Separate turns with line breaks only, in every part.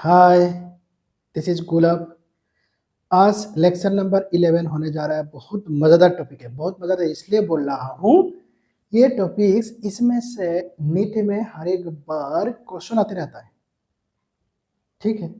Hi, this is गुलाब। आज lecture number 11 होने जा रहा है। बहुत मज़ेदार टॉपिक है। बहुत मज़ेदार इसलिए बोल रहा हूँ, ये टॉपिक्स इसमें से नीट में हर एक बार क्वेश्चन आते रहता है, ठीक है।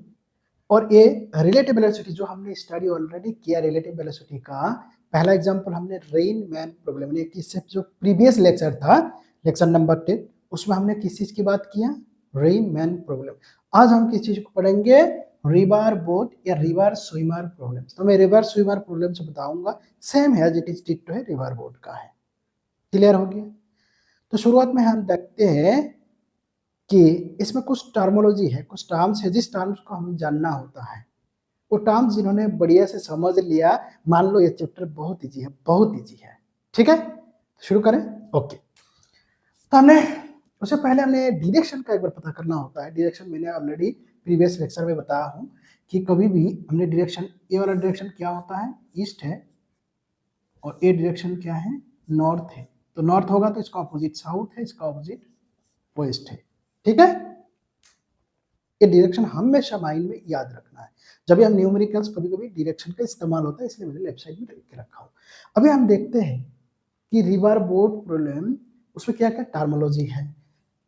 और ये रिलेटिव वेलोसिटी जो हमने स्टडी ऑलरेडी किया, रिलेटिव वेलोसिटी का पहला एग्जांपल हमने रेन मैन प्रॉब्लम ने, इससे जो प्रीवियस लेक्चर था लेक्चर नंबर 10, उसमें हमने किस चीज की बात किया, रेन मैन प्रॉब्लम। आज हम किस चीज को पढ़ेंगे, रिवर बोट या रिवर स्विमर प्रॉब्लम। तो मैं रिवर स्विमर प्रॉब्लम से बताऊंगा, सेम है एज इट इज डिट्टो है रिवर बोट का है। क्लियर हो गया। तो शुरुआत में हम देखते हैं कि इसमें कुछ टर्मोलॉजी है, कुछ टर्म्स है, जिस टर्म्स को हमें जानना होता है। वो टर्म्स जिन्होंने बढ़िया से समझ लिया, मान लो ये चैप्टर बहुत इजी है, बहुत इजी है, ठीक है। शुरू करें। ओके, तो हमने उससे पहले हमने डायरेक्शन का एक बार पता करना होता है। डायरेक्शन मैंने ऑलरेडी प्रीवियस लेक्चर में बताया हूँ कि कभी भी हमने डायरेक्शन, ये वाला डायरेक्शन क्या होता है, ईस्ट है, और ये डायरेक्शन क्या है, नॉर्थ है। तो नॉर्थ होगा तो इसका ऑपोजिट साउथ है, इसका ऑपोजिट वेस्ट है, ठीक है। ये डायरेक्शन हमेशा माइंड में याद रखना है। जब भी हम न्यूमेरिकल्स, कभी कभी डायरेक्शन का इस्तेमाल होता है, इसलिए मैंने लेफ्ट साइड में लिख के रखा हूँ। अभी हम देखते हैं कि रिवर बोट प्रॉब्लम, उसमें क्या क्या टर्मोलॉजी है।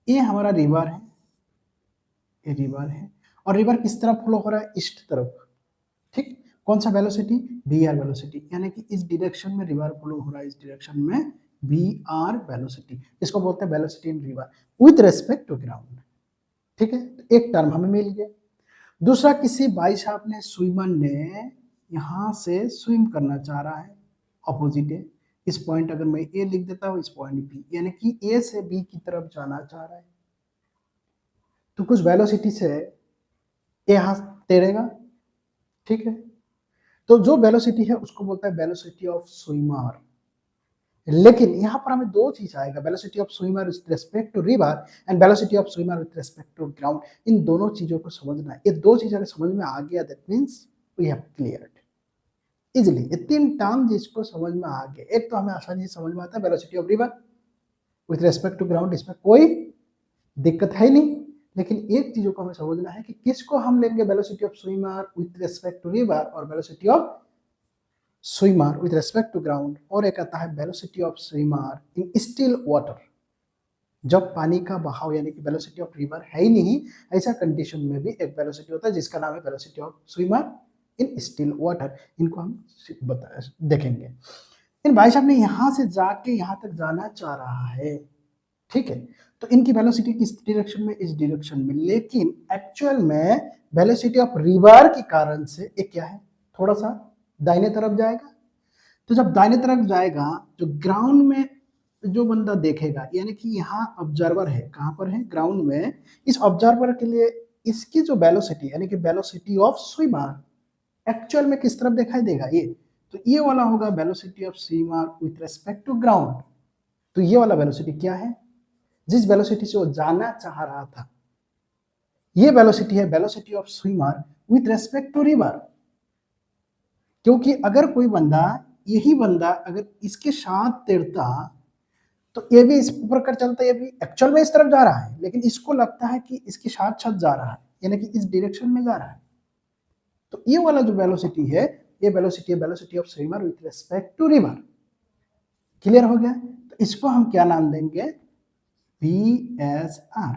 ये हमारा रिवर है, ये रिवर है, और रिवर किस तरफ फ्लो हो रहा है, ईस्ट तरफ, ठीक। कौन सा वेलोसिटी, वी आर वेलोसिटी, यानी कि इस डायरेक्शन में रिवर फ्लो हो रहा है, इस डायरेक्शन में वी आर वेलोसिटी, इसको बोलते हैं velocity in river with respect to ground, ठीक है। तो एक टर्म हमें मिल गया। दूसरा, किसी भाई साहब ने, स्विमर ने यहां से स्विम करना चाह रहा है, अपोजिट है। इस पॉइंट अगर मैं ए लिख देता हूं, इस पॉइंट बी, यानी कि ए से बी की तरफ जाना चाह रहा है, तो कुछ वेलोसिटी से ए यहां तैरेगा, ठीक है। तो जो वेलोसिटी है उसको बोलता है वेलोसिटी ऑफ स्विमर। लेकिन यहाँ पर हमें दो चीज आएगा, velocity of swimmer with respect to river and velocity of swimmer with respect to ground. इन दोनों चीजों को समझना है। ये दो चीज अगर समझ में आ गया, that means we have cleared easily. ये तीन टर्म जिसको समझ में आ गए, एक तो हमें आसानी से समझ में आता है velocity of river with respect to ground, इसमें कोई दिक्कत है नहीं। लेकिन एक चीजों को हमें समझना है कि किसको हम लेंगे, velocity of swimmer with respect to river और velocity of swimmer with respect to ground, और एक आता है velocity of swimmer in still water, जब पानी का बहाव, यानी कि वेलोसिटी ऑफ रिवर है ही नहीं, ऐसा कंडीशन में भी एक वेलोसिटी होता है जिसका नाम है velocity of swimmer in still water. इनको हम देखेंगे। इन भाई साहब ने यहां से जाके यहां तक जाना चाह रहा है, ठीक है। तो इनकी वेलोसिटी किस डायरेक्शन में, इस डायरेक्शन में, लेकिन एक्चुअल में वेलोसिटी ऑफ रिवर के कारण से ये क्या है, थोड़ा सा दाहिने तरफ जाएगा। तो जब दाहिने तरफ जाएगा, जो ग्राउंड में जो बंदा देखेगा, यानी कि यहाँ ऑब्जर्वर है, कहाँ पर है, ग्राउंड में, इस ऑब्जर्वर के लिए इसकी जो वेलोसिटी, यानी कि वेलोसिटी ऑफ स्विमर एक्चुअल में किस तरफ दिखाई देगा, ये तो ये वाला होगा velocity of swimmer with respect to ground. तो ये वाला वेलोसिटी क्या है, जिस वेलोसिटी से वो जाना चाह रहा था, ये वेलोसिटी है velocity of swimmer with respect to river. क्योंकि अगर कोई बंदा, यही बंदा अगर इसके साथ तैरता, तो ये भी इस ऊपर कर चलता, ये भी एक्चुअल में इस तरफ जा रहा है, लेकिन इसको लगता है कि इसके साथ साथ जा रहा है, यानी कि इस डायरेक्शन में जा रहा है। तो ये वाला जो वेलोसिटी है, ये वेलोसिटी है velocity of swimmer with respect to river. Clear हो गया। तो इसको हम क्या नाम देंगे, VSR।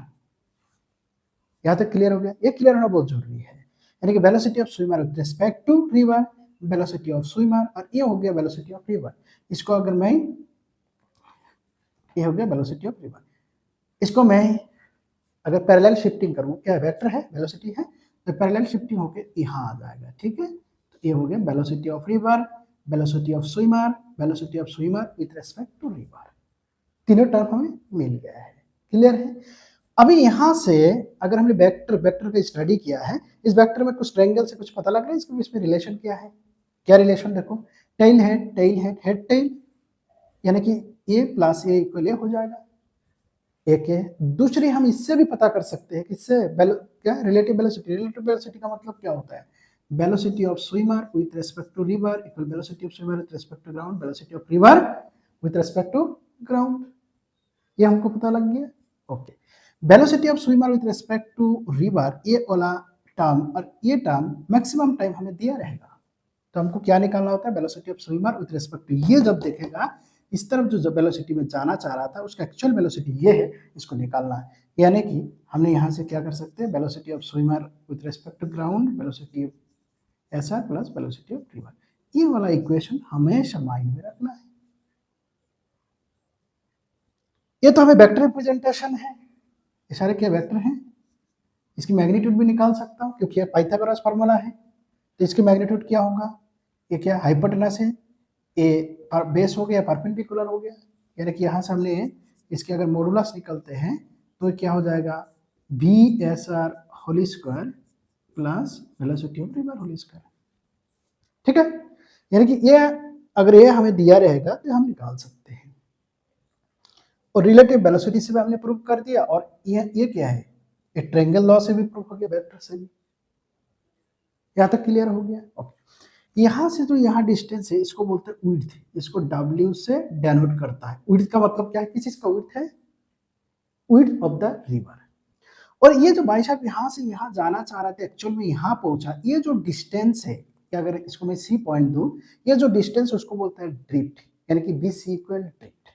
यहां तक क्लियर हो गया। ये क्लियर होना बहुत जरूरी है, यानी कि velocity of swimmer with respect to river, velocity of swimmer, और ये हो गया वेलोसिटी ऑफ रिवर। इसको अगर मैं, ये हो गया वेलोसिटी ऑफ रिवर, इसको मैं अगर पैरेलल शिफ्टिंग करूं, क्या वेक्टर है, वेलोसिटी है, तो पैरेलल शिफ्टिंग होके यहां आ जाएगा, ठीक है। तो ये हो गया velocity of river, velocity of swimmer, velocity of swimmer with respect to river. तीनों टर्म हमें मिल गया है। क्लियर है। अभी यहां से अगर हमने वेक्टर का स्टडी किया है, इस वेक्टर में कुछ ट्रायंगल से कुछ पता लग रहा है, इसके बीच में रिलेशन क्या है, क्या रिलेशन, देखो tail head, tail head, head tail, यानी कि ए प्लस ए इक्वल ए हो जाएगा, एक है। दूसरी हम इससे भी पता कर सकते हैं, किससे, क्या, रिलेटिव वेलोसिटी। रिलेटिव वेलोसिटी का मतलब क्या होता है, velocity of swimmer with respect to river equal velocity of swimmer with respect to ground, velocity of river with respect to ground. ये हमको पता लग गया। Okay, velocity of swimmer with respect to river, ये वाला टर्म और ये term maximum time हमें दिया रहेगा, तो हमको क्या निकालना होता है, velocity of swimmer with respect to, ये जब देखेगा इस तरफ जो वेलोसिटी में जाना चाह रहा था उसका एक्चुअल वेलोसिटी ये है, इसको निकालना है। यानी कि हमने यहाँ से क्या कर सकते हैं, velocity of swimmer with respect to ground, velocity S R plus velocity of river, ये वाला इक्वेशन हमेशा माइंड में रखना है। ये तो हमें वेक्टर रिप्रेजेंटेशन है, ये सारे क्या वेक्टर हैं, इसकी मैग्नीट्यूड भी निकाल सकता हूँ क्योंकि ये पाइथागोरस फार्मूला है। तो इसकी मैग्नीट्यूड क्या होगा, ये क्या हाइपोटेनस है, ये बेस हो गया, परपेंडिकुलर हो गया, यानी कि यहाँ से हमने इसके अगर मॉडुलस निकलते हैं तो क्या हो जाएगा, B S R whole square plus velocity of river whole square. ठीक है, यानी कि ये अगर ये हमें दिया रहेगा तो हम निकाल सकते हैं, और रिलेटिव वेलोसिटी से भी हमने प्रूव कर दिया, और ये क्या है, ये ट्रायंगल लॉ से भी प्रूव हो गया, वेक्टर से भी। यहाँ तक क्लियर हो गया। ओके, यहाँ से जो यहाँ डिस्टेंस है इसको बोलते हैं विड्थ, इसको W से डेनोट करता है। विड्थ का मतलब क्या है, किस चीज का विड्थ है, विड्थ ऑफ द रिवर। और ये जो भाई साहब यहाँ से यहाँ जाना चाह रहे थे, एक्चुअल में यहाँ पहुंचा, ये जो डिस्टेंस है, कि अगर इसको मैं C पॉइंट दूं, ये जो डिस्टेंस उसको बोलते हैं ड्रिफ्ट, यानी कि BC इक्वल ड्रिफ्ट।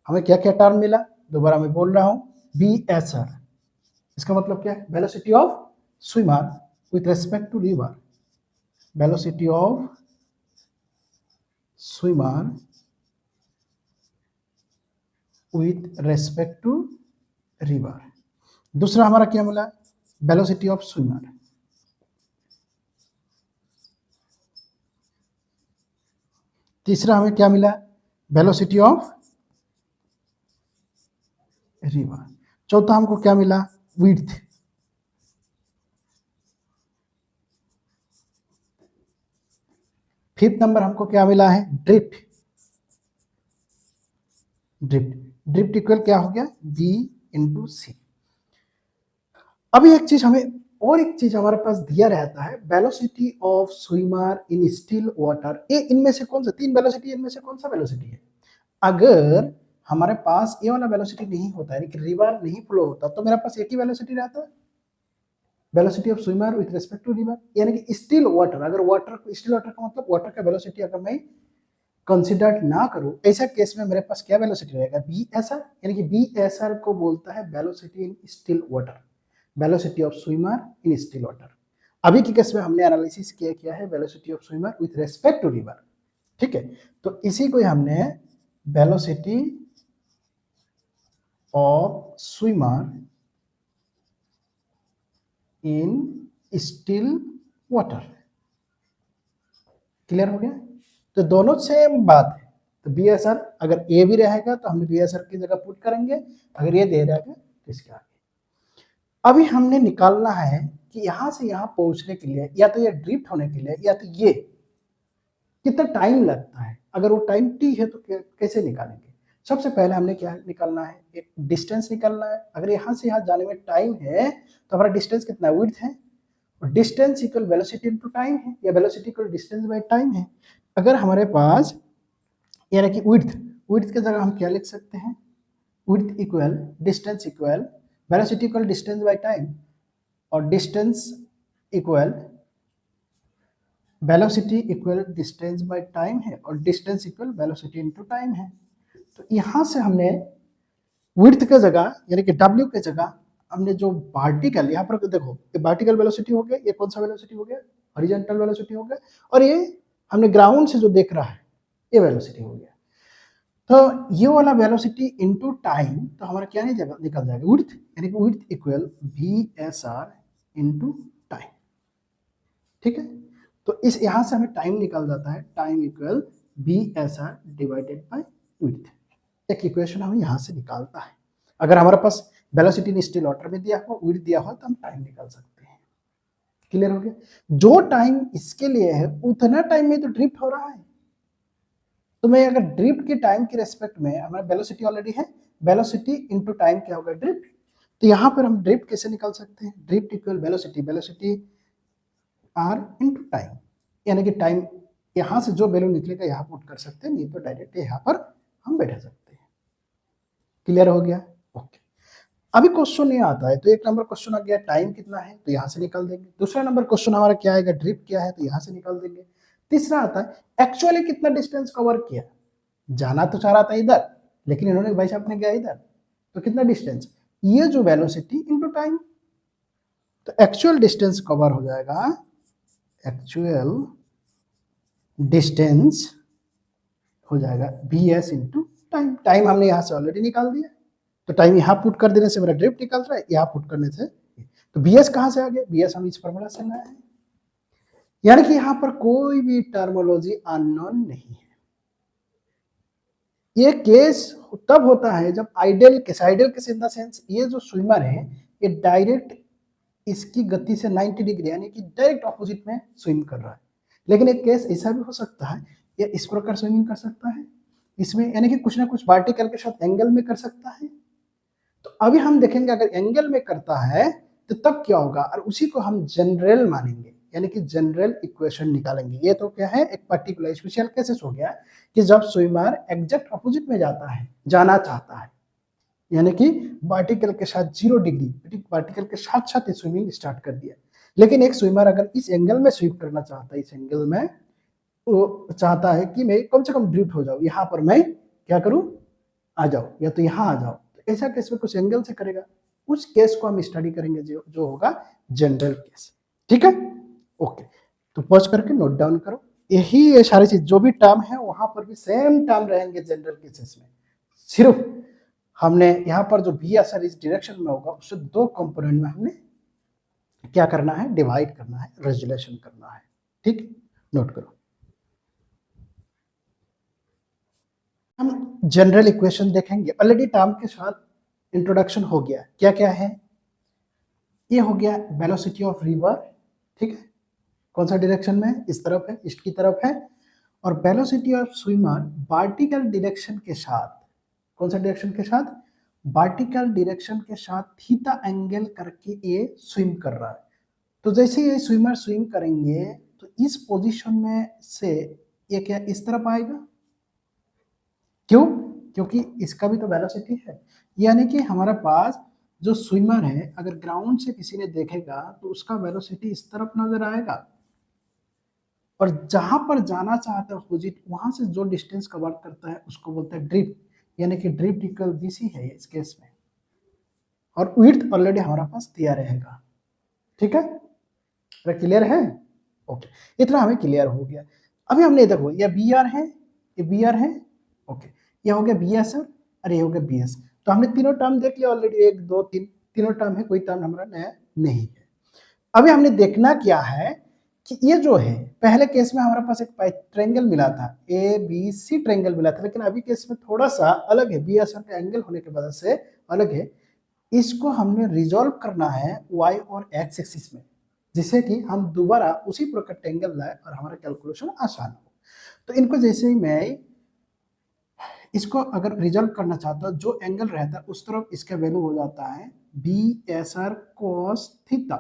हमें क्या क्या टर्म मिला, दोबारा मैं बोल रहा हूँ, BSR, इसका मतलब क्या है, velocity of swimmer with respect to river, velocity of swimmer with respect to river. दूसरा हमारा क्या मिला, वेलोसिटी ऑफ स्विमर, तीसरा हमें क्या मिला, वेलोसिटी ऑफ रिवर, चौथा हमको क्या मिला, विड्थ, फिफ्थ नंबर हमको क्या मिला है, ड्रिफ्ट। ड्रिफ्ट इक्वल क्या हो गया, B इंटू C। अभी एक चीज हमें, और एक चीज हमारे पास दिया रहता है, velocity of swimmer in still water. ये इनमें से कौन सा, तीन वेलोसिटी, इनमें से कौन सा वेलोसिटी है। अगर हमारे पास ये वाला वेलोसिटी नहीं होता है, रिवर नहीं फ्लो होता, तो मेरे पास एक ही वेलोसिटी रहता है, velocity of swimmer with respect to river, यानी कि स्टिल वाटर। अगर वाटर, स्टिल वाटर का मतलब वाटर का वेलोसिटी अगर मैं कंसिडर ना करूं, ऐसा केस में मेरे पास क्या वेलोसिटी रहेगा, BSR, यानी कि BSR को बोलता है velocity in still water, velocity of swimmer in still water. अभी के केस में हमने एनालिसिस किया है velocity of swimmer with respect to river. ठीक है, तो इसी को हमने velocity of swimmer in still water, clear हो गया। तो दोनों सेम बात है, तो BSR अगर ए भी रहेगा तो हमने BSR की जगह पुट करेंगे, अगर ये दे रहेगा तो इसके आगे। अभी हमने निकालना है कि यहां से यहां पहुंचने के लिए, या तो ये ड्रिफ्ट होने के लिए, या तो ये कितना टाइम लगता है। अगर वो टाइम T है तो कैसे निकालेंगे। सबसे पहले हमने क्या निकालना है, एक डिस्टेंस निकालना है। अगर यहाँ से यहाँ जाने में टाइम है तो हमारा डिस्टेंस कितना, विड्थ है, और distance equal velocity into time है, या velocity equal distance by time है। अगर हमारे पास यानी कि विड्थ की जगह हम क्या लिख सकते हैं, width equal distance equal velocity equal distance by time, और distance equal velocity equal distance by time है, और distance equal velocity into time है। तो यहाँ से हमने विड्थ की जगह यानी कि W की जगह हमने जो वर्टिकल, यहाँ पर देखो ये वर्टिकल वेलोसिटी हो गया, ये कौन सा वेलोसिटी हो गया, हॉरिजॉन्टल वेलोसिटी हो गया, और ये हमने ग्राउंड से जो देख रहा है ये वेलोसिटी हो गया। तो ये वाला वेलोसिटी इनटू टाइम, तो हमारा क्या नहीं निकल जाएगा, विड्थ, यानी कि width equal BSR into time. ठीक है, तो इस यहाँ से हमें टाइम निकल जाता है, time equal BSR divided by width. एक इक्वेशन हमें यहाँ से निकालता है। अगर हमारे पास वेलोसिटी इन स्टिल वाटर में दिया हो, विड्थ दिया हो, तो हम टाइम निकाल सकते हैं। क्लियर हो गया। जो टाइम इसके लिए है उतना टाइम में तो ड्रिफ्ट हो रहा है, तो मैं अगर ड्रिफ्ट की टाइम के रेस्पेक्ट में, हमारा वेलोसिटी ऑलरेडी है, वेलोसिटी इनटू टाइम क्या होगा, ड्रिफ्ट। तो यहाँ पर हम ड्रिफ्ट कैसे निकाल सकते हैं, drift equal velocity R into time, यानी कि टाइम यहाँ से जो वैल्यू निकलेगा यहाँ पुट कर सकते हैं, नहीं तो डायरेक्ट यहाँ पर हम बैठा सकते हैं। क्लियर हो गया, ओके। अभी क्वेश्चन ये आता है तो एक नंबर क्वेश्चन आ गया टाइम कितना है तो यहाँ से निकाल देंगे, दूसरा नंबर क्वेश्चन हमारा क्या आएगा ड्रिफ्ट क्या है तो यहाँ से निकाल देंगे, तीसरा आता है एक्चुअली कितना डिस्टेंस कवर किया, जाना तो चाह रहा था इधर लेकिन इन्होंने भाई साहब ने गया इधर, तो कितना डिस्टेंस, ये जो वेलोसिटी इनटू टाइम, तो एक्चुअल डिस्टेंस कवर हो जाएगा, एक्चुअल डिस्टेंस हो जाएगा B S into time, time हमने यहाँ से ऑलरेडी निकाल दिया, तो टाइम यहाँ पुट कर देने से मेरा ड्रिफ्ट निकल रहा है, यहाँ पुट करने से, तो बी एस कहाँ से आ गया, बी एस हम इस फॉर्मूला से लाए हैं, यानी कि यहाँ पर कोई भी टर्मोलॉजी अननोन नहीं है। ये केस तब होता है जब ideal case in the sense ये जो स्विमर है ये डायरेक्ट इसकी गति से 90 डिग्री यानी कि डायरेक्ट ऑपोजिट में स्विम कर रहा है, लेकिन एक केस ऐसा भी हो सकता है ये इस प्रकार स्विमिंग कर सकता है, इसमें यानी कि कुछ ना कुछ वर्टिकल के साथ एंगल में कर सकता है, तो अभी हम देखेंगे अगर एंगल में करता है तो तब क्या होगा, और उसी को हम जनरल मानेंगे यानी कि जनरल इक्वेशन निकालेंगे। ये तो क्या है एक पर्टिकुलर स्पेशल केसेस हो गया कि जब स्विमर एग्जैक्ट अपोजिट में जाता है, जाना चाहता है, यानी कि वर्टिकल के साथ 0 डिग्री वर्टिकल के साथ साथ स्विमिंग स्टार्ट कर दिया, लेकिन एक स्विमर अगर इस एंगल में स्विम करना चाहता है, इस एंगल में वो चाहता है कि मैं कम से कम ड्रिफ्ट हो जाऊं, यहाँ पर मैं क्या करूं आ जाओ या तो यहाँ आ जाओ, तो ऐसा केस में कुछ एंगल से करेगा, उस केस को हम स्टडी करेंगे जो होगा जनरल केस, ठीक है ओके। तो पॉज करके नोट डाउन करो, यही ये सारी चीज जो भी टर्म है वहां पर भी सेम टर्म रहेंगे जनरल केसेस में, सिर्फ हमने यहाँ पर जो बी असर इस डायरेक्शन में होगा उससे 2 कंपोनेंट में हमने क्या करना है डिवाइड करना है, रेजुलेशन करना है, ठीक नोट करो। हम जनरल इक्वेशन देखेंगे, ऑलरेडी टर्म के साथ इंट्रोडक्शन हो गया, क्या क्या है, ये हो गया वेलोसिटी ऑफ रिवर, ठीक है कौन सा डायरेक्शन में, इस तरफ है, ईस्ट की तरफ है, और velocity of swimmer vertical direction के साथ, कौन सा डायरेक्शन के साथ, वर्टिकल डायरेक्शन के साथ थीटा एंगल करके ये स्विम कर रहा है, तो जैसे ये स्विमर स्विम करेंगे तो इस पोजीशन में से ये क्या इस तरफ आएगा, क्यों, क्योंकि इसका भी तो वेलोसिटी है, यानी कि हमारे पास जो स्विमर है अगर ग्राउंड से किसी ने देखेगा तो उसका वेलोसिटी इस तरफ नजर आएगा, और जहां पर जाना चाहता है अपोजिट वहां से जो डिस्टेंस कवर करता है उसको बोलते हैं ड्रिफ्ट, यानी कि ड्रिफ्ट इक्वल बीसी है इस केस में, और विड्थ ऑलरेडी हमारे पास दिया रहेगा, ठीक है क्लियर है ओके, इतना हमें क्लियर हो गया। अभी हमने देखो ये बी आर है, ये बी आर है ओके, ये हो गया बी एस और ये हो गया बी एस, तो हमने तीनों टर्म देख लिया ऑलरेडी, 1 2 3 तीनों टर्म है, कोई टर्म हमारा नया नहीं है। अभी हमने देखना क्या है कि ये जो है पहले केस में हमारे पास एक ट्रायंगल मिला था, ए बी सी ट्रायंगल मिला था, लेकिन अभी केस में थोड़ा सा अलग है, बी एस का एंगल होने की वजह से अलग है, इसको हमने रिजॉल्व करना है y और x एक्सिस में, जिससे कि हम दोबारा उसी प्रकार ट्रायंगल लाए और हमारा कैलकुलेशन आसान हो। तो इनको जैसे ही मैं इसको अगर रिजल्व करना चाहता हूँ, जो एंगल रहता है उस तरफ इसका वैल्यू हो जाता है B S R cos theta,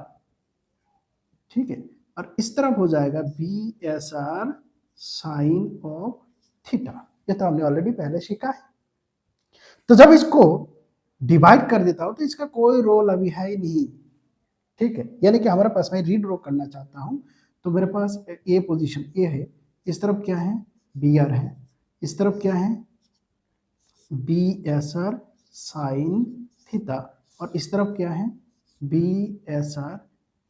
ठीक है, और इस तरफ हो जाएगा B S R sine of theta, ये तो हमने ऑलरेडी पहले सीखा है। तो जब इसको डिवाइड कर देता हूं तो इसका कोई रोल अभी है ही नहीं, ठीक है, यानी कि हमारे पास मैं रीड्रॉ करना चाहता हूं तो मेरे पास ए पोजीशन ए है, इस तरफ क्या है बी आर है, इस तरफ क्या है B S R sine theta, और इस तरफ क्या है B S R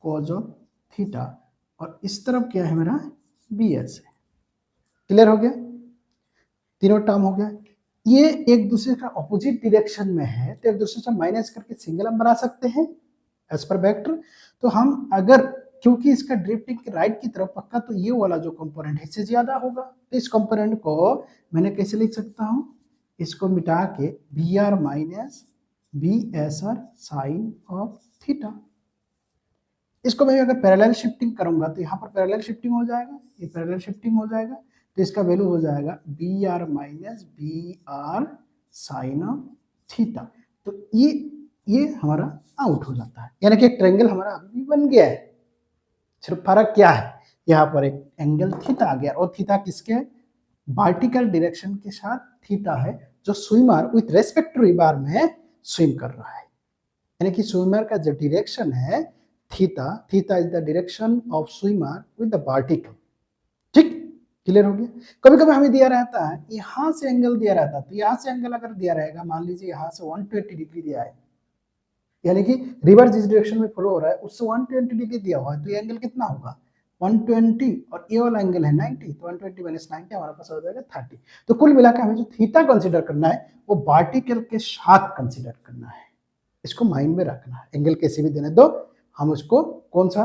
cos of theta, और इस तरफ क्या है मेरा बी एस है, क्लियर हो गया, तीनों टर्म हो गया। ये एक दूसरे का ऑपोजिट डायरेक्शन में है तो एक दूसरे से माइनस करके सिंगल हम बना सकते हैं एज पर वेक्टर, तो हम अगर क्योंकि इसका ड्रिफ्टिंग के राइट की तरफ पक्का, तो ये वाला जो कंपोनेंट है इससे ज्यादा होगा, तो इस कंपोनेंट को मैंने कैसे लिख सकता हूं, इसको मिटा के B R minus B S R sine of theta, इसको मैं अगर पैरेलल शिफ्टिंग करूंगा तो यहाँ पर पैरेलल शिफ्टिंग हो जाएगा, ये पैरेलल शिफ्टिंग हो जाएगा, तो इसका वैल्यू हो जाएगा B R minus B R sine of theta, तो ये हमारा आउट हो जाता है, यानी कि एक ट्रायंगल हमारा अभी भी बन गया है, सिर्फ फर्क क्या है यहाँ पर एक एंगल थीटा आ गया, और थीटा किसके वर्टिकल डायरेक्शन के साथ थीटा है जो swimmer with respect to river में स्विम कर रहा है, यानी कि स्विमर का जो डायरेक्शन है theta, theta is the direction of swimmer with the particle. ठीक, क्लियर हो गया। कभी कभी हमें दिया रहता है यहां से एंगल दिया रहता है, तो यहां से एंगल अगर दिया रहेगा, मान लीजिए यहां से 120 डिग्री दिया है, यानी कि रिवर जिस डायरेक्शन में फ्लो हो रहा है उससे 120 डिग्री दिया हुआ है, तो ये एंगल कितना होगा 120, और ये वाला एंगल है 90, तो 120 माइनस 90 हमारे पास हो जाएगा 30। तो कुल मिलाकर हमें जो थीटा कंसीडर करना है वो पार्टिकल के साथ कंसीडर करना है, इसको माइंड में रखना है। एंगल कैसे भी देने दो, हम उसको कौन सा,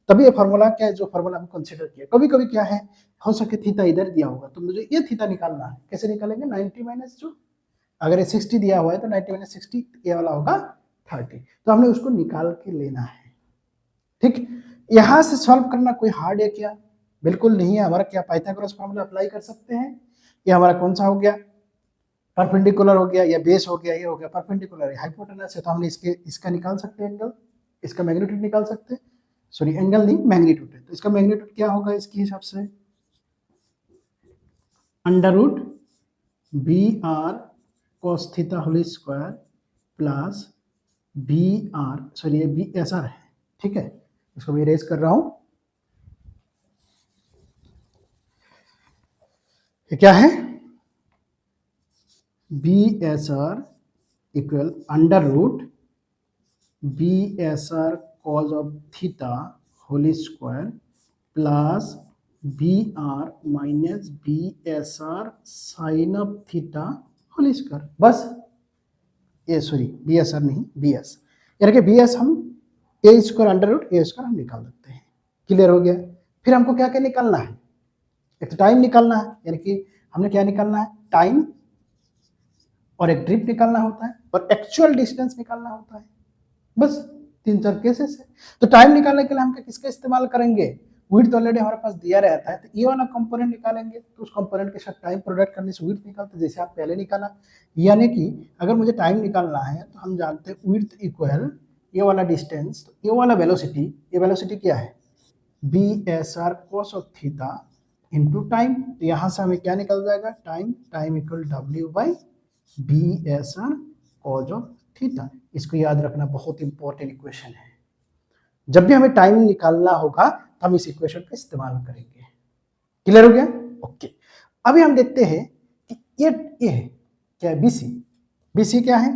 तभी ये फार्मूला क्या है जो फार्मूला हम कंसीडर किया। कभी कभी क्या है, हो सके थीटा इधर दिया होगा तो मुझे ये थीटा निकालना है, कैसे निकालेंगे 90 माइनस जो, अगर ये 60 दिया हुआ है तो 90 माइनस 60 ये वाला होगा 30, तो हमने उसको निकाल के लेना है। ठीक, यहां से सॉल्व करना कोई हार्ड है क्या, बिल्कुल नहीं है। हमारा क्या पाइथागोरस फार्मूला अप्लाई कर सकते हैं, ये हमारा कौन सा हो गया परपेंडिकुलर हो गया, या बेस हो गया, ये हो गया परपेंडिकुलर, हाइपोटेनस है, तो हमने इसका निकाल सकते हैं एंगल, इसका मैग्नीट्यूड निकाल सकते हैं, सॉरी एंगल नहीं मैग्नीट्यूड है, तो इसका मैग्नीट्यूड क्या होगा इसके हिसाब से under root B R cos theta whole square plus B R, sorry ये बी एस आर है, ठीक है, इसको मैं इरेज कर रहा हूं, ये क्या है B S R equal under root B S R cos of theta whole square plus B R minus B S R sine of theta whole square, बस ये सॉरी बी एस आर नहीं B S, यानी कि B S हम A square under root A square हम निकाल सकते हैं। क्लियर हो गया। फिर हमको क्या क्या निकालना है, एक तो टाइम निकालना है, यानी कि हमने क्या निकालना है टाइम, और एक ड्रिफ्ट निकालना होता है, और एक्चुअल डिस्टेंस निकालना होता है, बस 3-4 केसेस है। तो टाइम निकालने के लिए हम किसका इस्तेमाल करेंगे, विड्थ ऑलरेडी हमारे पास दिया रहता है, तो ये वाला कंपोनेंट निकालेंगे, तो उस कंपोनेंट के साथ टाइम प्रोडक्ट करने से विड्थ निकालते जैसे आप पहले निकाला। यानी कि अगर मुझे टाइम निकालना है तो हम जानते हैं विड्थ इक्वल ये वाला डिस्टेंस, तो ये वाला वेलोसिटी, ये वेलोसिटी क्या है B S R cos of theta into time, तो यहाँ से हमें क्या निकल जाएगा time, time equal W by B S R cos of theta. इसको याद रखना, बहुत इंपॉर्टेंट इक्वेशन है, जब भी हमें टाइम निकालना होगा तो हम इस इक्वेशन का इस्तेमाल करेंगे। क्लियर हो गया, ओके। अभी हम देखते हैं कि ये है क्या है बीसी, बीसी क्या है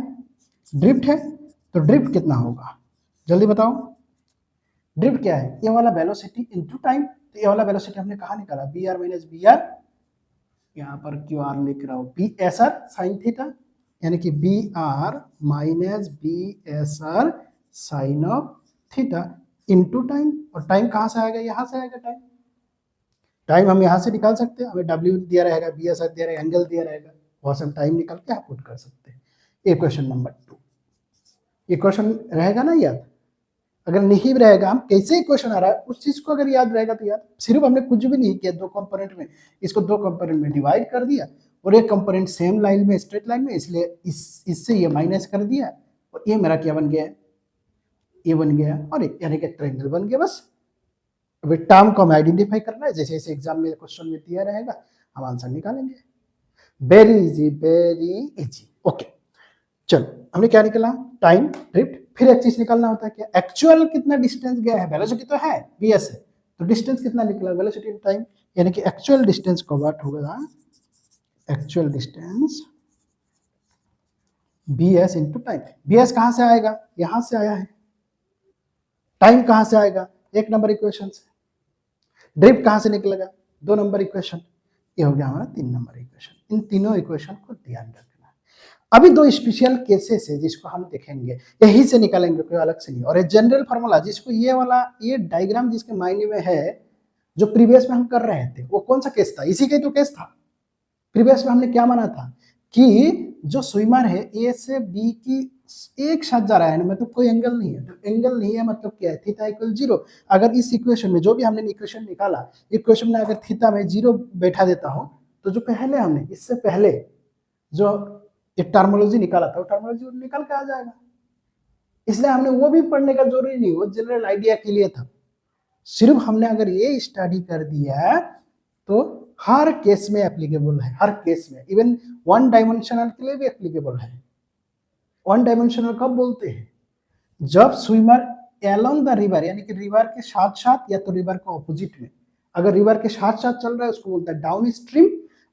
ड्रिफ्ट है, तो ड्रिफ्ट कितना होगा जल्दी बताओ, ड्रिफ्ट क्या है ये वाला वेलोसिटी इनटू टाइम, तो ये वाला वेलोसिटी हमने कहाँ निकाला B R minus B R, यहाँ पर क्यू आर लिख रहा हूँ B S R sine theta, यानी कि B R minus B S R sine of theta into time, और टाइम कहाँ से आएगा यहाँ से आएगा टाइम, टाइम हम यहाँ से निकाल सकते हैं, हमें डब्ल्यू दिया रहेगा बी एस आर दिया रहेगा एंगल दिया रहेगा, वहाँ से हम टाइम निकाल के आप पुट कर सकते हैं। ये क्वेश्चन नंबर 2, ये क्वेश्चन रहेगा ना याद, अगर नहीं रहेगा हम कैसे क्वेश्चन आ रहा है उस चीज को अगर याद रहेगा तो याद, सिर्फ हमने कुछ भी नहीं किया, दो कंपोनेंट में इसको दो कंपोनेंट में डिवाइड कर दिया, और एक कंपोनेंट सेम लाइन में स्ट्रेट लाइन में, इसलिए इससे ये माइनस कर दिया, और ये मेरा क्या बन गया ये बन गया, और यानी कि ट्रायंगल बन गया। बस अभी टर्म को हमें आइडेंटिफाई करना है, जैसे जैसे एग्जाम में क्वेश्चन में दिया रहेगा हम आंसर निकालेंगे, very easy very easy. Okay चलो हमने क्या निकाला टाइम ड्रिफ्ट, फिर एक चीज निकालना होता है क्या एक्चुअल कितना डिस्टेंस गया है, वेलोसिटी तो है वीएस है, तो डिस्टेंस कितना निकला वेलोसिटी इन टाइम, यानी कि एक्चुअल डिस्टेंस को व्हाट होगा actual distance bs into time, bs कहां से आएगा यहां से आया है, टाइम कहां से आएगा 1 नंबर इक्वेशन से, ड्रिफ्ट कहां से निकलेगा 2 नंबर इक्वेशन, ये हो गया हमारा 3 नंबर इक्वेशन। इन तीनों इक्वेशन को ध्यान रखना। अभी दो स्पेशल केसेस है जिसको हम देखेंगे, यही से निकालेंगे कोई अलग से नहीं, और एक जनरल फार्मूला जिसको ये वाला ये डायग्राम जिसके मायने में है जो प्रीवियस में हम कर रहे थे, वो कौन सा केस था इसी का तो केस था। प्रीवियस में हमने क्या माना था कि जो स्विमर है ए से बी की एक साथ जा रहा है ना, मतलब कोई एंगल नहीं है, तो एंगल नहीं है मतलब क्या है थीटा इक्वल 0। अगर इस इक्वेशन में जो भी हमने इक्वेशन निकाला, इक्वेशन में अगर थीटा में 0 बैठा देता हूं, तो जो पहले हमने इससे पहले जो एक टर्मोलॉजी निकाला था वो टर्मोलॉजी निकल के आ जाएगा, इसलिए हमने वो भी पढ़ने का जरूरी नहीं, वो जनरल आइडिया के लिए था। सिर्फ हमने अगर ये स्टडी कर दिया तो हर केस में एप्लीकेबल है, हर केस में, इवन वन डायमेंशनल के लिए भी एप्लीकेबल है। वन डायमेंशनल कब बोलते हैं जब स्विमर अलोंग द रिवर यानी कि रिवर के साथ साथ या तो रिवर के ऑपोजिट में, अगर रिवर के साथ साथ चल रहा है उसको बोलता है डाउन स्ट्रीम,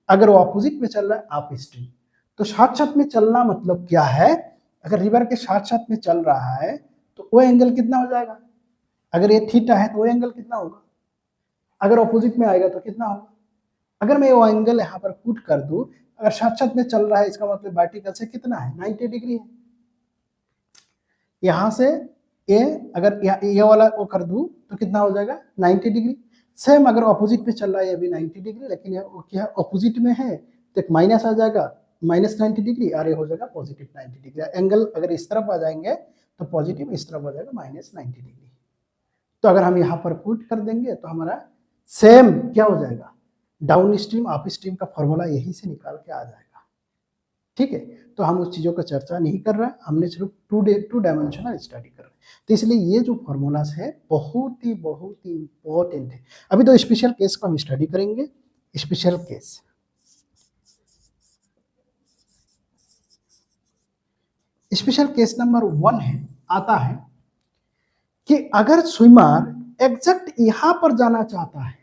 अगर वो ऑपोजिट में चल रहा है अप स्ट्रीम। तो साथ साथ में चलना मतलब क्या है, अगर रिवर के साथ साथ में चल रहा है तो वो एंगल कितना हो जाएगा, अगर ये थीटा है तो वो एंगल कितना होगा, अगर ऑपोजिट में आएगा तो कितना होगा। अगर मैं वो एंगल यहाँ पर पुट कर दूं, अगर साथ साथ में चल रहा है इसका मतलब वर्टिकल से कितना है 90 डिग्री है। यहां से ए अगर ये वाला वो कर दूं तो कितना हो जाएगा 90 डिग्री। सेम अगर ऑपोजिट में चल रहा है अभी 90 डिग्री, लेकिन ये क्या ऑपोजिट में है तो एक माइनस आ जाएगा -90 डिग्री, और ये हो जाएगा पॉजिटिव 90 डिग्री। एंगल अगर इस तरफ आ जाएंगे तो पॉजिटिव, इस तरफ आ जाएगा -90 डिग्री। तो अगर हम यहाँ पर पुट कर देंगे तो हमारा सेम क्या हो जाएगा, डाउन स्ट्रीम अप स्ट्रीम का फॉर्मूला यही से निकाल के आ जाएगा। ठीक है, तो हम उस चीज़ों का चर्चा नहीं कर रहे हैं, हमने सिर्फ टू डायमेंशनल स्टडी कर रहे हैं। तो इसलिए ये जो फॉर्मूलाज है बहुत ही इंपॉर्टेंट है। अभी तो स्पेशल केस को हम स्टडी करेंगे। Special case, special case number 1 है, आता है कि अगर स्विमर एग्जैक्ट यहां पर जाना चाहता है,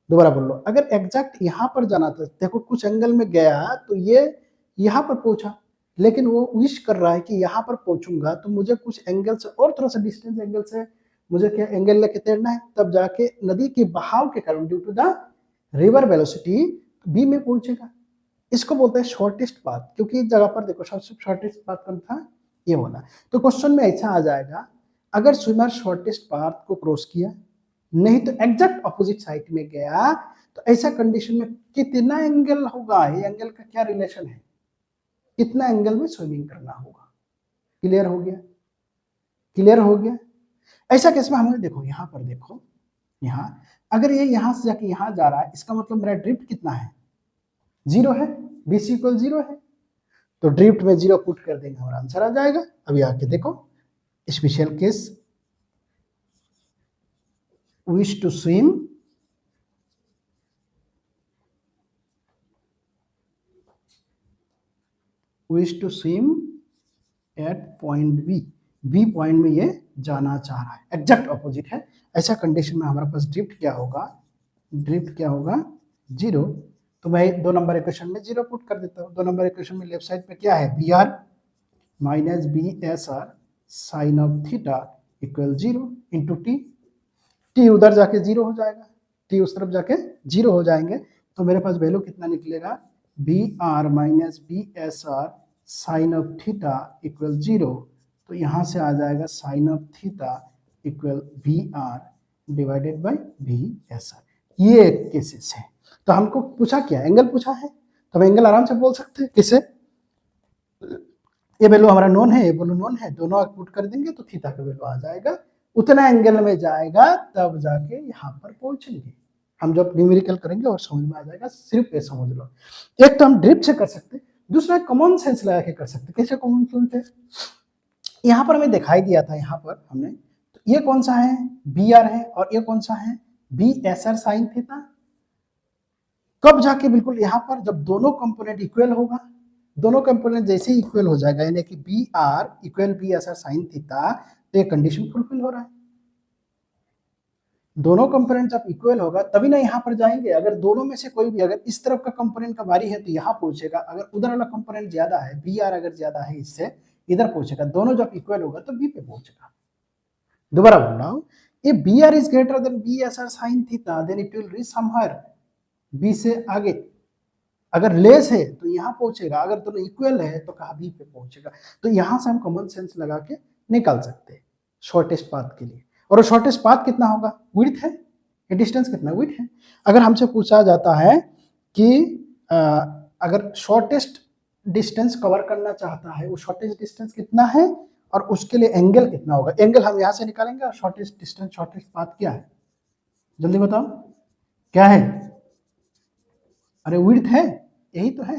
दोबारा बोल लो, अगर एग्जैक्ट यहां पर जाना था, देखो कुछ एंगल में गया तो ये यहां पर पहुंचा, लेकिन वो विश कर रहा है कि यहां पर पहुंचूंगा तो मुझे कुछ एंगल से और थोड़ा सा डिस्टेंस एंगल से मुझे क्या एंगल लेके तैरना है, तब जाके नदी के बहाव के कारण due to the river velocity B में पहुंचेगा। इसको बोलते हैं शॉर्टेस्ट पाथ, क्योंकि इस जगह पर देखो सबसे शॉर्टेस्ट पाथ कौन था, ये वाला। तो क्वेश्चन में ऐसा आ जाएगा, अगर स्विमर शॉर्टेस्ट पाथ को क्रॉस किया नहीं तो एग्जैक्ट ऑपोजिट साइड में गया, तो ऐसा कंडीशन में कितना एंगल होगा, ये एंगल का क्या रिलेशन है, कितना एंगल में स्विमिंग करना होगा। क्लियर हो गया, क्लियर हो गया। ऐसा केस में हमें देखो यहाँ पर देखो, यहाँ अगर ये यहाँ से जाके यहाँ जा रहा है, इसका मतलब मेरा ड्रिफ्ट कितना है, 0 है, BC इक्वल 0 है, तो ड्रिफ्ट में 0 पुट कर देंगे हमारा आंसर आ जाएगा। अभी आके देखो special case, wish to swim at point B point में ये जाना चाह रहा है, एग्जैक्ट ऑपोजिट है। ऐसा कंडीशन में हमारे पास ड्रिफ्ट क्या होगा, ड्रिफ्ट क्या होगा 0। तो मैं 2 नंबर इक्वेशन में 0 पुट कर देता हूँ। 2 नंबर इक्वेशन में लेफ्ट साइड पे क्या है, BR माइनस BSR sine of theta equal 0 into T उधर जाके 0 हो जाएगा, टी उस तरफ जाके 0 हो जाएंगे, तो मेरे पास वैल्यू कितना निकलेगा, BR माइनस BSR sine of theta equal 0। तो यहाँ से आ जाएगा sine of theta equal BR divided by BSR। ये एक केसेस है। तो हमको पूछा क्या, एंगल पूछा है, तो हम एंगल आराम से बोल सकते हैं किसे, ये वैल्यू हमारा नोन है, ये वैल्यू नोन है, दोनों पुट कर देंगे तो थीटा का वैल्यू आ जाएगा, उतना एंगल में जाएगा तब जाके यहाँ पर पहुंचेंगे। हम जब न्यूमेरिकल करेंगे और समझ में आ जाएगा, सिर्फ ये समझ लो। एक तो हम ड्रिफ्ट से कर सकते, दूसरा कॉमन सेंस लगा के कर सकते। कैसे कॉमन सेंस है, यहाँ पर हमें दिखाई दिया था, यहाँ पर हमने, तो ये कौन सा है, BR है, और ये कौन सा है, BSR साइन थीटा। कब जाके बिल्कुल यहाँ पर जब दोनों कंपोनेंट इक्वल होगा, दोनों कंपोनेंट जैसे ही इक्वल हो जाएगा, यानी कि BR equal BSR sine theta, तो ये कंडीशन फुलफिल हो रहा है। दोनों कंपोनेंट जब इक्वल होगा तभी ना यहाँ पर जाएंगे। अगर दोनों में से कोई भी, अगर इस तरफ का कंपोनेंट का भारी है तो यहाँ पहुंचेगा, अगर उधर वाला कंपोनेंट ज्यादा है, BR अगर ज्यादा है इससे, इधर पहुंचेगा। दोनों जब इक्वल होगा तो B पे पहुंचेगा। दोबारा बोल रहा हूँ, if BR is greater than BSR sin theta then it will reach somewhere, B से आगे। अगर लेस है तो यहाँ पहुंचेगा, अगर दोनों इक्वल है तो कहाँ B पे पहुंचेगा। तो यहाँ से हम कॉमन सेंस लगा के निकाल सकते हैं शॉर्टेस्ट पाथ के लिए। और शॉर्टेस्ट पाथ कितना होगा, विड्थ है, ये डिस्टेंस कितना विड्थ है। अगर हमसे पूछा जाता है कि अगर शॉर्टेस्ट डिस्टेंस कवर करना चाहता है, वो शॉर्टेस्ट डिस्टेंस कितना है और उसके लिए एंगल कितना होगा, एंगल हम यहाँ से निकालेंगे। और शॉर्टेस्ट डिस्टेंस, शॉर्टेस्ट पाथ क्या है, जल्दी बताओ क्या है, अरे विड्थ है, यही तो है,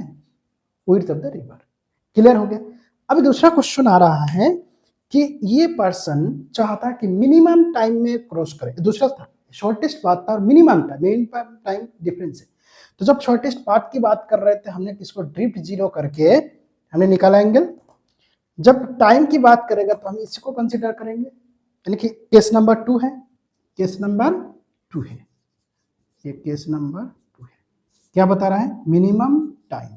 width of the river. Clear हो गया। अभी दूसरा क्वेश्चन आ रहा है कि ये पर्सन चाहता कि मिनिमम टाइम में क्रॉस करे। दूसरा था शॉर्टेस्ट पाथ था और मिनिमम टाइम डिफरेंस है। तो जब शॉर्टेस्ट पाथ की बात कर रहे थे, हमने किसको ड्रिफ्ट 0 करके हमने निकाला एंगल, जब टाइम की बात करेगा तो हम इसको कंसिडर करेंगे, यानी कि केस नंबर 2 है, केस नंबर 2 है, ये केस नंबर 2 है। क्या बता रहा है? Minimum time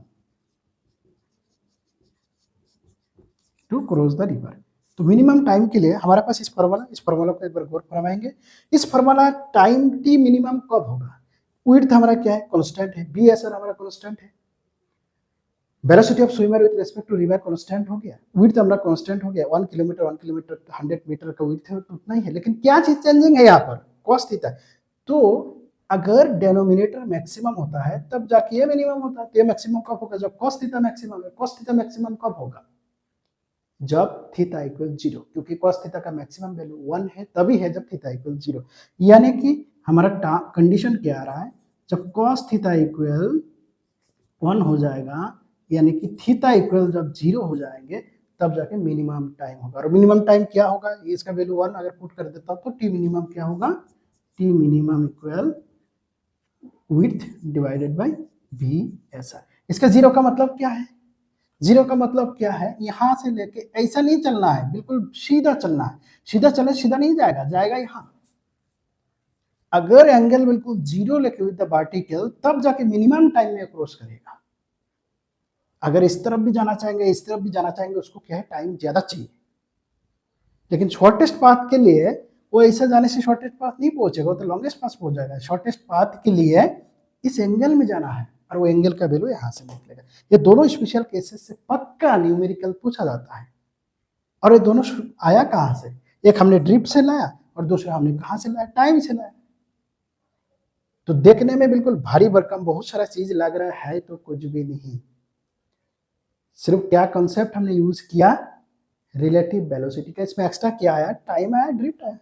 to cross the river. तो मिनिमम टाइम के लिए हमारे पास इस फार्मूला को एक बार गौर फरमाएंगे। इस फार्मूला टाइम टी मिनिमम कब होगा? विड्थ हमारा क्या है? कांस्टेंट है, बी एस आर हमारा कांस्टेंट है, velocity of swimmer with respect to river constant हो गया, विड्थ हमारा कांस्टेंट हो गया, 1 किलोमीटर 100 मीटर का विड्थ है तो उतना ही है, लेकिन क्या चीज चेंजिंग है यहाँ पर? Cos theta. तो अगर डेनोमिनेटर मैक्सिमम होता है तब जाके ये मिनिमम होता है। तो ये मैक्सिमम कब होगा? जब कॉस थीटा मैक्सिमम है। कॉस थीटा मैक्सिमम कब होगा? जब थीटा इक्वल 0, क्योंकि कॉस थीटा का मैक्सिमम वैल्यू 1 है, तभी है जब थीटा इक्वल 0। यानी कि हमारा कंडीशन क्या आ रहा है? जब कॉस थीटा इक्वल 1 हो जाएगा, यानी कि थीटा इक्वल जब 0 हो जाएंगे, तब जाके मिनिमम टाइम होगा। और मिनिमम टाइम क्या होगा? इसका वैल्यू 1 अगर पुट कर देता हूं तो टी मिनिमम क्या होगा? T minimum equal width divided by V S R. इसका 0 का मतलब क्या है? 0 का मतलब क्या है? यहां से लेके ऐसा नहीं चलना है, बिल्कुल सीधा चलना है। सीधा चले सीधा नहीं जाएगा, जाएगा यहां। अगर एंगल बिल्कुल 0 लेके विद द पार्टिकल, तब जाके मिनिमम टाइम में क्रॉस करेगा। अगर इस तरफ भी जाना चाहेंगे, इस तरफ भी जाना चाहेंगे, उसको क्या है? टाइम ज्यादा चाहिए। लेकिन शॉर्टेस्ट पाथ के लिए वो ऐसे जाने से शॉर्टेस्ट पाथ नहीं पहुंचेगा, तो लॉन्गेस्ट पाथ पहुंच जाएगा। शॉर्टेस्ट पाथ के लिए इस एंगल में जाना है, और वो एंगल का वैल्यू यहां से निकलेगा। ये दोनों स्पेशल केसेस से पक्का न्यूमेरिकल पूछा जाता है। और ये दोनों आया कहां से? एक हमने ड्रिप से लाया और दूसरा हमने कहां से लाया? टाइम से लाया। तो देखने में बिल्कुल भारी भरकम बहुत सारा चीज लग रहा है, तो कुछ भी नहीं। सिर्फ क्या कॉन्सेप्ट हमने यूज किया? रिलेटिव वेलोसिटी का। इसमें एक्स्ट्रा क्या आया? टाइम आया, ड्रिफ्ट आया।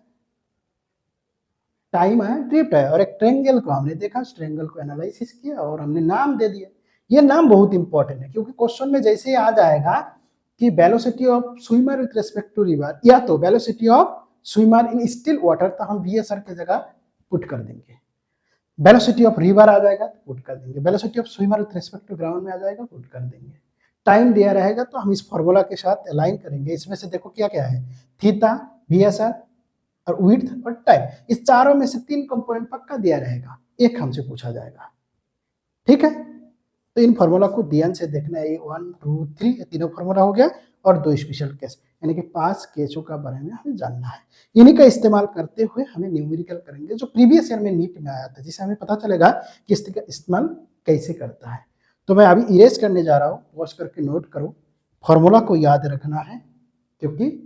टाइम आया, ड्रिफ्ट आया। और एक ट्रायंगल को हमने देखा, उस ट्रायंगल को एनालिसिस किया और हमने नाम दे दिया। ये नाम बहुत इंपॉर्टेंट है, क्योंकि क्वेश्चन में जैसे ही आ जाएगा कि velocity of swimmer with respect to river, या तो velocity of swimmer in still water, तो हम वीएसआर की जगह पुट कर देंगे। वेलोसिटी ऑफ रिवर आ जाएगा तो पुट कर देंगे। Velocity of swimmer with respect to ground में आ जाएगा, पुट कर देंगे। टाइम दिया रहेगा तो हम इस फॉर्मूला के साथ अलाइन करेंगे। इसमें से देखो क्या क्या है? थीटा, वीएसआर और विड्थ और टाइम। इस चारों में से 3 कंपोनेंट पक्का दिया रहेगा, एक हमसे पूछा जाएगा। ठीक है, तो इन फॉर्मूला को ध्यान से देखना है। 1 2 3 ये तीनों फॉर्मूला हो गया, और 2 स्पेशल केस, यानी कि 5 केसों का बारे में हमें जानना है। इन्हीं का इस्तेमाल करते हुए हमें न्यूमेरिकल करेंगे, जो प्रीवियस ईयर में नीट में आया था, जिससे हमें पता चलेगा कि इसका इस्तेमाल कैसे करता है। तो मैं अभी इरेज करने जा रहा हूँ, वॉच करके नोट करो। फॉर्मूला को याद रखना है, क्योंकि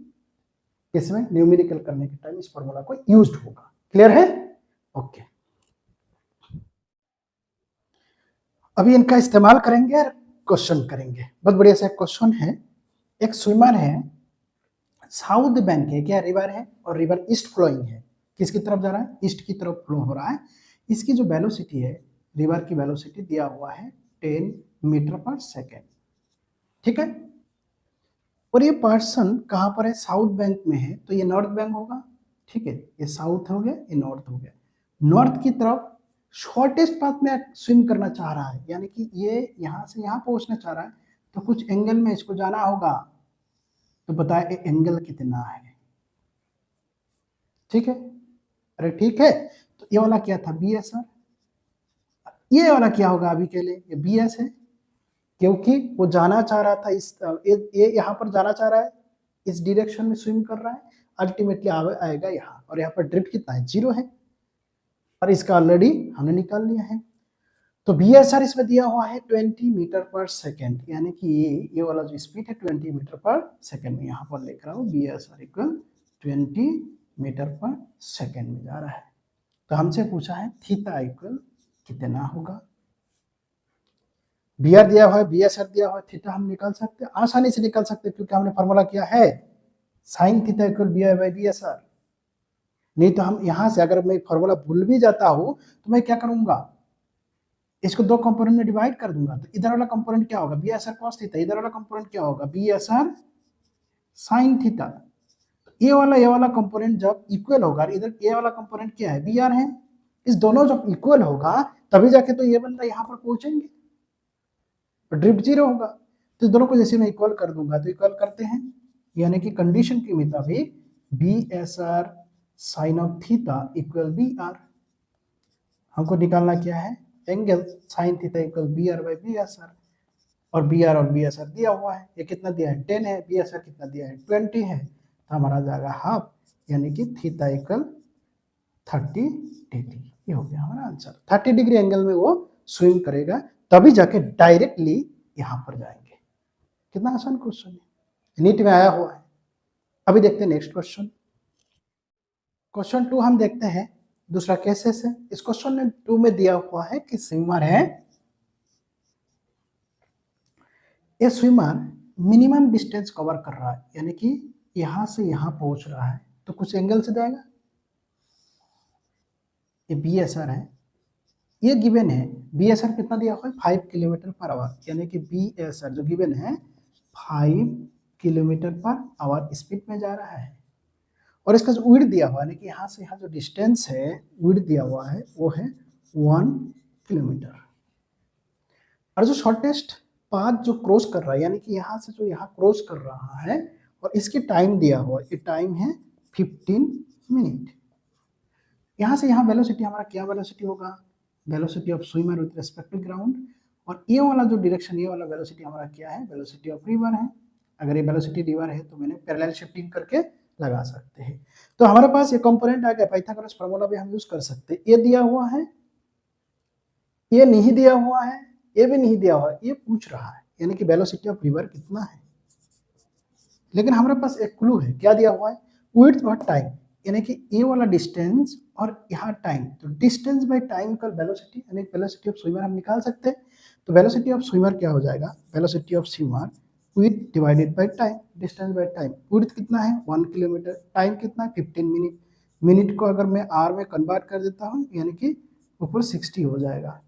इसमें न्यूमेरिकल करने के टाइम इस फॉर्मूला को यूज्ड होगा। क्लियर है? ओके। अभी इनका इस्तेमाल करेंगे और क्वेश्चन करेंगे। बहुत बढ़िया सा क्वेश्चन है। एक स्विमर है, साउथ बैंक है, क्या रिवर है, और रिवर ईस्ट फ्लोइंग है। किसकी तरफ जा रहा है? ईस्ट की तरफ फ्लो हो रहा है। इसकी जो वेलोसिटी है, रिवर की वेलोसिटी दिया हुआ है 10 मीटर पर सेकेंड। ठीक है, और ये पर्सन कहाँ पर है? साउथ बैंक में है, तो ये नॉर्थ बैंक होगा। ठीक है, ये साउथ हो गया, ये नॉर्थ हो गया। नॉर्थ की तरफ शॉर्टेस्ट पाथ में स्विम करना चाह रहा है, यानी कि ये यहाँ से यहाँ पहुँचना चाह रहा है, तो कुछ एंगल में इसको जाना होगा। तो बताए एंगल कितना है? ठीक है, अरे ठीक है। तो ये वाला क्या था? B S R. ये वाला क्या होगा अभी के लिए? ये बी एस है, क्योंकि वो जाना चाह रहा था इस, ये यहाँ पर जाना चाह रहा है, इस डायरेक्शन में स्विम कर रहा है, अल्टीमेटली आएगा यहाँ। और यहाँ पर ड्रिफ्ट कितना है? 0 है, और इसका ऑलरेडी हमने निकाल लिया है। तो बी एस आर इसमें दिया हुआ है 20 मीटर पर सेकेंड, यानी कि ये वाला जो स्पीड है 20 मीटर पर सेकेंड में, यहाँ पर लिख रहा हूँ B S R equal 20 metre per second में जा रहा है। तो हमसे पूछा है थीटा इक्वल कितना होगा। बी आर दिया हुआ है, बी एस आर दिया हुआ है, थीटा हम निकाल सकते हैं, आसानी से निकाल सकते हैं, क्योंकि हमने फॉर्मूला किया है sine theta equal B I by B S R. नहीं तो हम यहां से अगर मैं फॉर्मूला भूल भी जाता हूं तो मैं क्या करूंगा? इसको 2 कंपोनेंट में डिवाइड कर दूंगा। तो इधर वाला कंपोनेंट क्या होगा? B S R cos theta. इधर वाला कंपोनेंट क्या होगा? B S R sine theta. ये वाला कंपोनेंट जब इक्वल होगा, इधर ये वाला कंपोनेंट क्या है? बी आर है। इस दोनों जब इक्वल होगा तभी जाके तो ये बंदा यहाँ पर पहुंचेंगे, ड्रिफ्ट 0 होगा। तो दोनों को जैसे मैं इक्वल कर दूंगा, तो इक्वल करते हैं, यानी कि कंडीशन के मुताबिक B S R sine of theta equal B R. हमको निकालना क्या है, angle sine theta equal B R by B S R, और बी एस आर दिया हुआ है, ये कितना दिया है 10 है, बी एस आर कितना दिया है 20 है, तो हमारा जाएगा हाफ, यानी कि थीटा इक्वल 30 डिग्री। ये हो गया हमारा आंसर। 30 डिग्री एंगल में वो स्विम करेगा, तभी जाके डायरेक्टली यहां पर जाएंगे। कितना आसान क्वेश्चन है, नीट में आया हुआ है। अभी देखते हैं नेक्स्ट क्वेश्चन। क्वेश्चन 2 हम देखते हैं, दूसरा केसेस है। इस क्वेश्चन 2 में दिया हुआ है कि स्विमर है, ये स्विमर मिनिमम डिस्टेंस कवर कर रहा है, यानी कि यहां से यहां पहुंच रहा है, तो कुछ एंगल से जाएगा। ये बी एस आर है, ये गिवन है, बी एस आर कितना दिया हुआ है 5 किलोमीटर पर आवर, यानी कि बी एस आर जो गिवन है 5 किलोमीटर पर आवर स्पीड में जा रहा है, और इसका जो विड्थ दिया हुआ है, यानी कि यहाँ से यहाँ जो डिस्टेंस है विड्थ दिया हुआ है वो है 1 किलोमीटर, और जो शॉर्टेस्ट पाथ जो क्रॉस कर रहा है, यानी कि यहाँ से जो यहाँ क्रॉस कर रहा है, और इसकी टाइम दिया हुआ है, ये टाइम है 15 मिनट। यहाँ से यहाँ वेलोसिटी हमारा क्या वेलोसिटी होगा, velocity of swimmer with respect to ground, और ये वाला जो डायरेक्शन, ये वाला वेलोसिटी हमारा क्या है, वेलोसिटी ऑफ रिवर है। अगर ये वेलोसिटी रिवर है तो मैंने पैरेलल शिफ्टिंग करके लगा सकते हैं। तो हमारे पास ये कंपोनेंट आ गया, पाइथागोरस फार्मूला भी हम यूज कर सकते हैं। ये दिया हुआ है, ये नहीं दिया हुआ है, ये भी नहीं दिया हुआ है, ये पूछ रहा है यानी कि वेलोसिटी ऑफ रिवर कितना है। लेकिन हमारे पास एक क्लू है, क्या दिया हुआ है, विड्थ और टाइम, यानी कि ये वाला डिस्टेंस और यहाँ टाइम, तो डिस्टेंस बाय टाइम का वेलोसिटी, यानी वेलोसिटी ऑफ स्विमर हम निकाल सकते हैं। तो वेलोसिटी ऑफ स्विमर क्या हो जाएगा, velocity of swimmer width divided by time, distance by time. Width कितना है 1 किलोमीटर, टाइम कितना है 15 मिनट, मिनट को अगर मैं आर में कन्वर्ट कर देता हूँ, यानी कि ऊपर 60 हो जाएगा,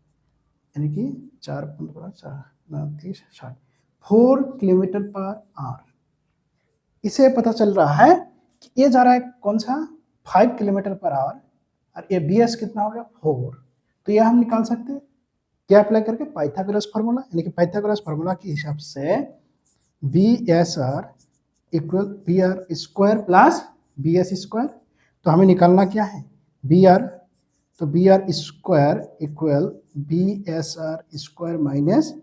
यानी कि 4 15 4 30 60 4 किलोमीटर पर आवर। इसे पता चल रहा है कि ये जा रहा है कौन सा 5 किलोमीटर पर आवर, और ये बी एस कितना हो गया 4, तो ये हम निकाल सकते हैं क्या अप्लाई करके, पाइथागोरस फार्मूला, यानी कि पाइथागोरस फार्मूला के हिसाब से B S R equal B R square plus B S square. तो हमें निकालना क्या है बी आर, तो B R square equal B S R square minus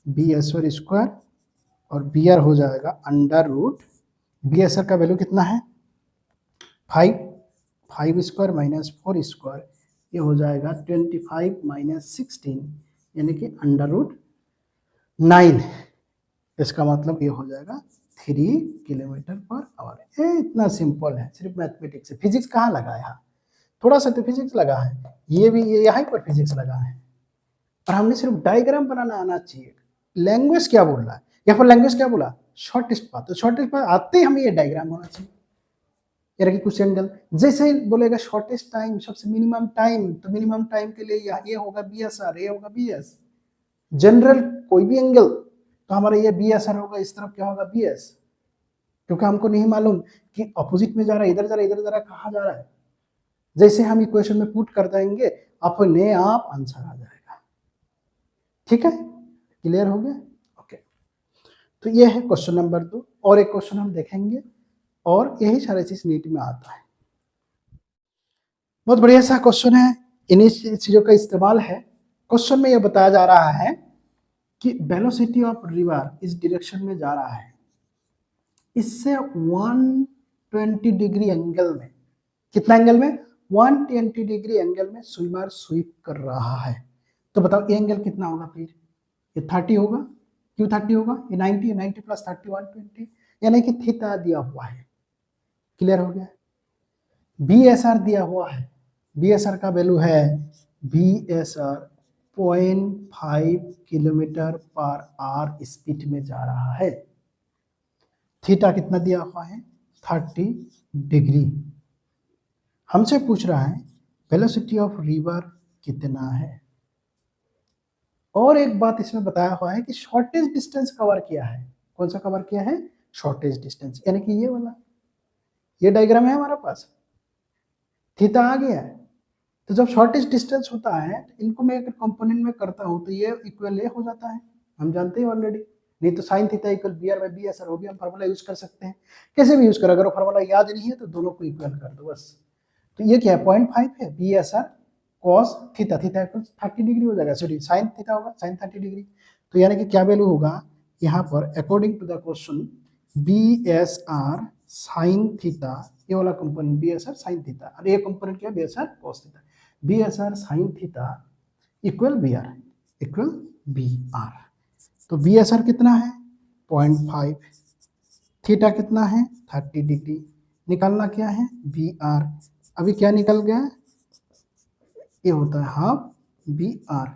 B S R square, और बी आर हो जाएगा under root, B S R का वैल्यू कितना है 5 स्क्वायर माइनस 4 स्क्वायर, ये हो जाएगा 25 माइनस 16, यानी कि अंडर रूट 9। इसका मतलब ये हो जाएगा 3 किलोमीटर पर आवर। ये इतना सिंपल है, सिर्फ मैथमेटिक्स है, फिजिक्स कहाँ लगा है, यहाँ थोड़ा सा तो फिजिक्स लगा है, ये भी ये यहाँ पर फिजिक्स लगा है, और हमने सिर्फ डायग्राम बनाना आना चाहिए। लैंग्वेज क्या बोल रहा है, यहाँ पर लैंग्वेज क्या बोला, शॉर्टेस्ट पाथ, तो शॉर्टेस्ट पाथ आते ही हमें ये डायग्राम होना चाहिए, यानी कि कुछ एंगल जैसे ही बोलेगा शॉर्टेस्ट टाइम, सबसे मिनिमम टाइम, तो मिनिमम टाइम के लिए ये होगा बी एस आर, ये होगा बी एस, जनरल कोई भी एंगल, तो हमारा ये बी एस आर होगा, इस तरफ क्या होगा बी एस, क्योंकि हमको नहीं मालूम कि अपोजिट में जा रहा है, इधर जा रहा है, इधर जा रहा है, कहाँ जा रहा है। जैसे हम इक्वेशन में पुट कर देंगे अपने आप आंसर आ जाएगा। ठीक है, क्लियर हो गया, ओके। तो ये है क्वेश्चन नंबर 2, और एक क्वेश्चन हम देखेंगे, और यही सारे चीज नीट में आता है। बहुत बढ़िया सा क्वेश्चन है, इन्हीं चीजों का इस्तेमाल है। क्वेश्चन में यह बताया जा रहा है कि वेलोसिटी ऑफ रिवर इस डायरेक्शन में जा रहा है, इससे 120 डिग्री एंगल में, कितना एंगल में 120 डिग्री एंगल में स्विमर स्वीप कर रहा है। तो बताओ ये एंगल कितना होगा, फिर ये 30 होगा, क्यों 30 होगा, ये 90 है, 90 प्लस 30 120, यानी कि थीटा दिया हुआ है। क्लियर हो गया, बी एस आर दिया हुआ है, बी एस आर का वैल्यू है B S R 0.5 kilometre per hour speed में जा रहा है, थीटा कितना दिया हुआ है 30 डिग्री। हमसे पूछ रहा है वेलोसिटी ऑफ रिवर कितना है, और एक बात इसमें बताया हुआ है कि शॉर्टेज डिस्टेंस कवर किया है, कौन सा कवर किया है, शॉर्टेज डिस्टेंस, यानी कि ये वाला, ये डायग्राम है हमारे पास, थीटा आ गया है। तो जब शॉर्टेज डिस्टेंस होता है, तो इनको मैं अगर कंपोनेंट में करता हूं तो ये इक्वल ए हो जाता है, हम जानते हैं ऑलरेडी। नहीं तो sine theta equal B R by B S R, वो भी हम फार्मूला यूज कर सकते हैं। कैसे भी यूज करो, अगर वो फार्मूला याद नहीं है तो दोनों को इक्वल कर दो बस। तो ये क्या है 0.5 है, B S R cos theta, theta equal 30 degree हो जाएगा, सॉरी साइन थीटा होगा साइन 30 डिग्री। तो यानी कि क्या वैल्यू होगा यहाँ पर according to the question B S R sine theta, ये वाला component B S R sine theta, और ये कंपोनेंट क्या है B S R cos theta, B S R sine theta equal B R, equal B R. तो B S are कितना है 0.5, theta कितना है 30 डिग्री, निकालना क्या है बी आर, अभी क्या निकल गया, ये होता है हाफ बी आर,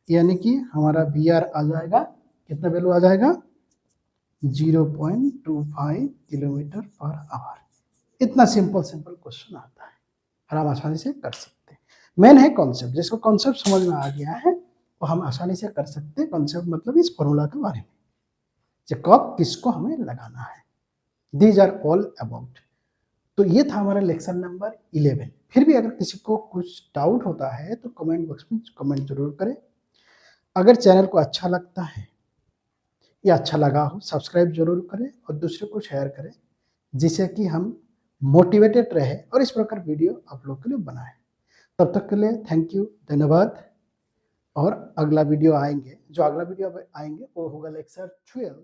यानी कि हमारा बी आर आ जाएगा, कितना वैल्यू आ जाएगा 0.25 किलोमीटर पर आवर। इतना सिंपल सिंपल क्वेश्चन आता है और हम आसानी से कर सकते हैं। मेन है कॉन्सेप्ट, जिसको कॉन्सेप्ट समझ में आ गया है वो हम आसानी से कर सकते हैं। कॉन्सेप्ट मतलब इस फॉर्मूला के बारे में, कब किसको हमें लगाना है, दीज आर ऑल अबाउट। तो ये था हमारा लेक्चर नंबर 11। फिर भी अगर किसी को कुछ डाउट होता है तो कमेंट बॉक्स में कमेंट जरूर करें। अगर चैनल को अच्छा लगता है या अच्छा लगा हो सब्सक्राइब जरूर करें और दूसरे को शेयर करें, जिससे कि हम मोटिवेटेड रहे और इस प्रकार वीडियो आप लोग के लिए बनाएं। तब तक के लिए थैंक यू, धन्यवाद। और अगला वीडियो आएंगे, जो अगला वीडियो आएंगे वो होगा लेक्चर 12।